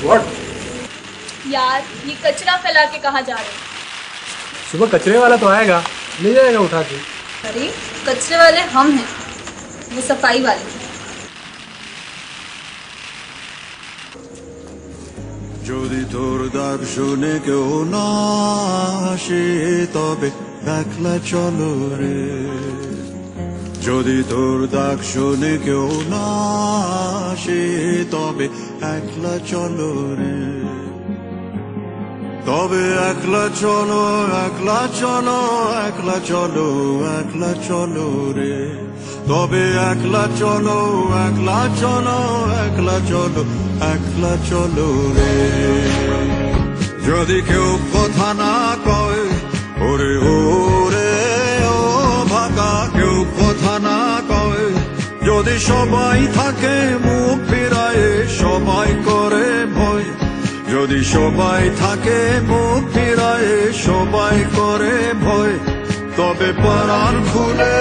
What? यार ये कचरा फैला के कहाँ जा रहे हैं? सुबह कचरे वाला तो आएगा, ले जाएगा उठा के। अरे कचरे वाले हम हैं, वो सफाई वाले। যদি তোর ডাক শুনে কেউ না আসে তবে একলা চলো রে, যদি তোর ডাক শুনে কেউ না আসে তবে একলা চলো রে, তবে একলা চলো একলা চলো একলা চলো একলা চলো রে, তবে একলা চলো একলা চলো একলা চলো একলা চলো রে। যদি কেউ কথা না কয় ওরে ওরে ও ভাগা, কেউ কথা না কয়, যদি সবাই থাকে মুখ ফিরায়ে সবাই করে ভয়, যদি সবাই থাকে মুখ ফিরায়ে সবাই করে ভয়, তবে পরাণ খুলে